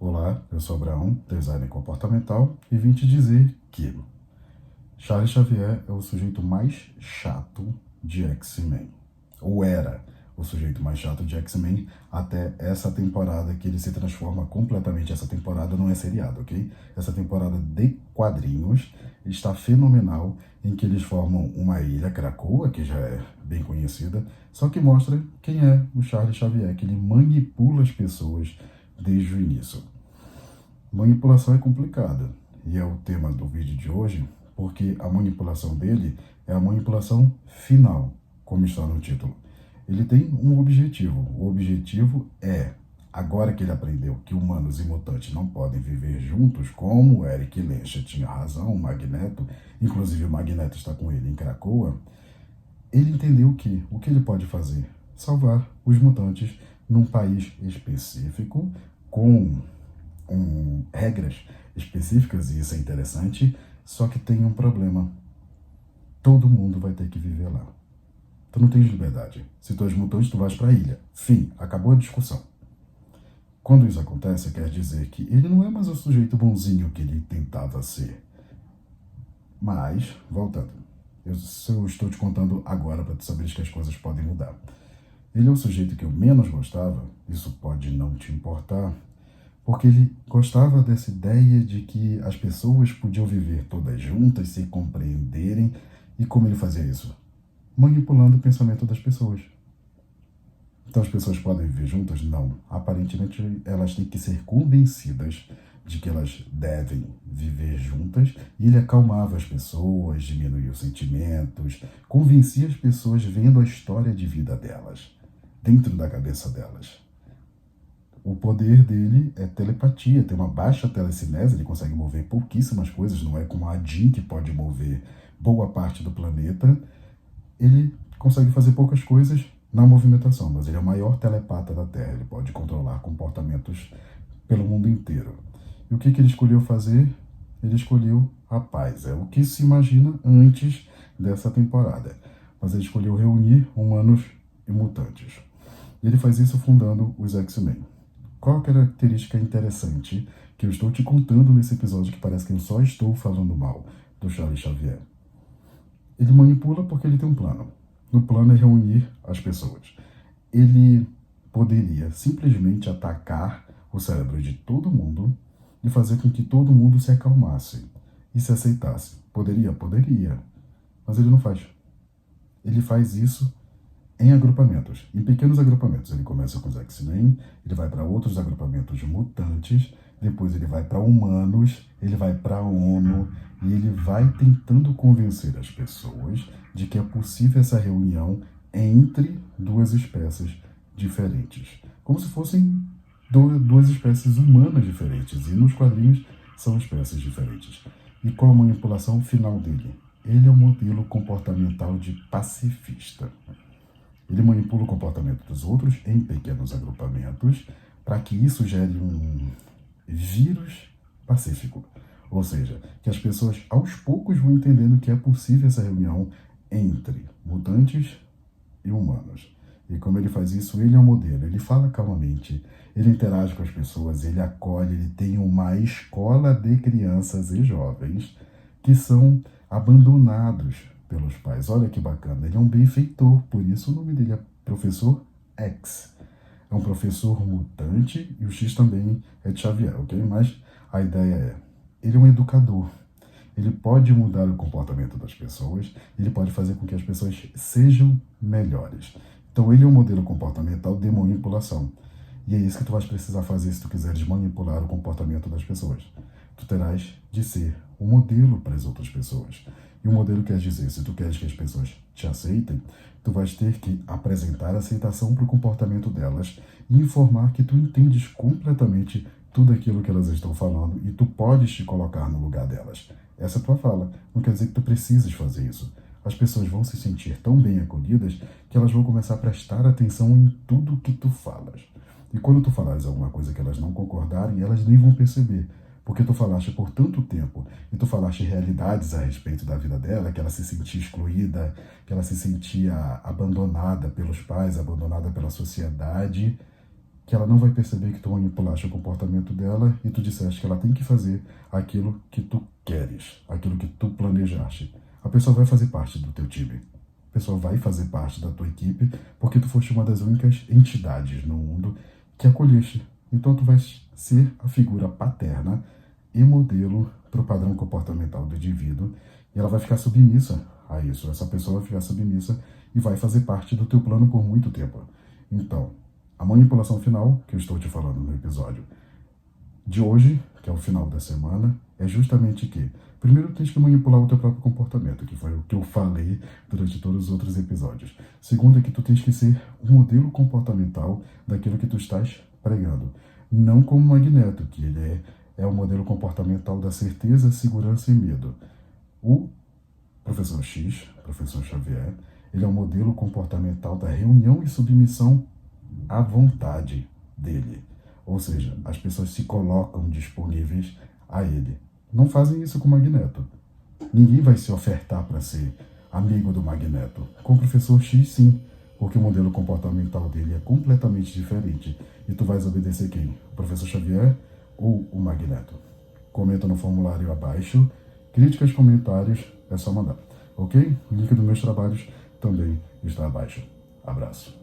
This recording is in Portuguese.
Olá, eu sou Abraão, designer comportamental, e vim te dizer que Charles Xavier é o sujeito mais chato de X-Men. Ou era o sujeito mais chato de X-Men até essa temporada que ele se transforma completamente. Essa temporada não é seriado, ok? Essa temporada de quadrinhos está fenomenal, em que eles formam uma ilha, Krakoa, que já é bem conhecida, só que mostra quem é o Charles Xavier, que ele manipula as pessoas desde o início. Manipulação é complicada, e é o tema do vídeo de hoje, porque a manipulação dele é a manipulação final, como está no título. Ele tem um objetivo. O objetivo é, agora que ele aprendeu que humanos e mutantes não podem viver juntos, como Eric Lenscher tinha razão, o Magneto, inclusive o Magneto está com ele em Krakoa, ele entendeu que o que ele pode fazer? Salvar os mutantes num país específico, com regras específicas, e isso é interessante, só que tem um problema. Todo mundo vai ter que viver lá. Tu não tens liberdade. Se tu és mutante, tu vais para a ilha. Fim. Acabou a discussão. Quando isso acontece, quer dizer que ele não é mais o sujeito bonzinho que ele tentava ser. Mas, voltando, eu estou te contando agora para tu saberes que as coisas podem mudar. Ele é o sujeito que eu menos gostava, isso pode não te importar, porque ele gostava dessa ideia de que as pessoas podiam viver todas juntas, se compreenderem. E como ele fazia isso? Manipulando o pensamento das pessoas. Então as pessoas podem viver juntas? Não. Aparentemente elas têm que ser convencidas de que elas devem viver juntas, e ele acalmava as pessoas, diminuía os sentimentos, convencia as pessoas vendo a história de vida delas, dentro da cabeça delas. O poder dele é telepatia, tem uma baixa telecinese, ele consegue mover pouquíssimas coisas, não é como a Jean, que pode mover boa parte do planeta. Ele consegue fazer poucas coisas na movimentação, mas ele é o maior telepata da Terra, ele pode controlar comportamentos pelo mundo inteiro. E o que ele escolheu fazer? Ele escolheu a paz, é o que se imagina antes dessa temporada, mas ele escolheu reunir humanos e mutantes. Ele faz isso fundando os X-Men. Qual a característica interessante que eu estou te contando nesse episódio, que parece que eu só estou falando mal do Charles Xavier? Ele manipula porque ele tem um plano. No plano é reunir as pessoas. Ele poderia simplesmente atacar o cérebro de todo mundo e fazer com que todo mundo se acalmasse e se aceitasse. Poderia? Poderia. Mas ele não faz. Ele faz isso em agrupamentos, em pequenos agrupamentos. Ele começa com os X-Men, ele vai para outros agrupamentos de mutantes, depois ele vai para humanos, ele vai para a ONU, e ele vai tentando convencer as pessoas de que é possível essa reunião entre duas espécies diferentes. Como se fossem duas espécies humanas diferentes, e nos quadrinhos são espécies diferentes. E qual a manipulação final dele? Ele é um modelo comportamental de pacifista. Ele manipula o comportamento dos outros em pequenos agrupamentos para que isso gere um vírus pacífico. Ou seja, que as pessoas aos poucos vão entendendo que é possível essa reunião entre mutantes e humanos. E como ele faz isso, ele é um modelo. Ele fala calmamente, ele interage com as pessoas, ele acolhe, ele tem uma escola de crianças e jovens que são abandonados pelos pais. Olha que bacana, ele é um benfeitor, por isso o nome dele é Professor X. É um professor mutante, e o X também é de Xavier, ok? Mas a ideia é, ele é um educador. Ele pode mudar o comportamento das pessoas, ele pode fazer com que as pessoas sejam melhores. Então ele é um modelo comportamental de manipulação. E é isso que tu vais precisar fazer se tu quiseres manipular o comportamento das pessoas. Tu terás de ser um modelo para as outras pessoas. E o modelo quer dizer, se tu queres que as pessoas te aceitem, tu vais ter que apresentar aceitação para o comportamento delas e informar que tu entendes completamente tudo aquilo que elas estão falando e tu podes te colocar no lugar delas. Essa é a tua fala. Não quer dizer que tu precisas fazer isso. As pessoas vão se sentir tão bem acolhidas que elas vão começar a prestar atenção em tudo que tu falas. E quando tu falares alguma coisa que elas não concordarem, elas nem vão perceber. Porque tu falaste por tanto tempo e tu falaste realidades a respeito da vida dela, que ela se sentia excluída, que ela se sentia abandonada pelos pais, abandonada pela sociedade, que ela não vai perceber que tu manipulaste o comportamento dela e tu disseste que ela tem que fazer aquilo que tu queres, aquilo que tu planejaste. A pessoa vai fazer parte do teu time. A pessoa vai fazer parte da tua equipe porque tu foste uma das únicas entidades no mundo que acolheste. Então tu vais ser a figura paterna e modelo para o padrão comportamental do indivíduo e ela vai ficar submissa a isso. Essa pessoa vai ficar submissa e vai fazer parte do teu plano por muito tempo. Então, a manipulação final, que eu estou te falando no episódio de hoje, que é o final da semana, é justamente que, primeiro, tu tens que manipular o teu próprio comportamento, que foi o que eu falei durante todos os outros episódios. Segundo, é que tu tens que ser um modelo comportamental daquilo que tu estás pregando. Não como Magneto, que ele é o modelo comportamental da certeza, segurança e medo. O professor X, professor Xavier, ele é o modelo comportamental da reunião e submissão à vontade dele. Ou seja, as pessoas se colocam disponíveis a ele. Não fazem isso com o Magneto. Ninguém vai se ofertar para ser amigo do Magneto. Com o professor X, sim, porque o modelo comportamental dele é completamente diferente. E tu vais obedecer quem? O professor Xavier ou o Magneto? Comenta no formulário abaixo. Críticas, comentários, é só mandar. Ok? O link dos meus trabalhos também está abaixo. Abraço.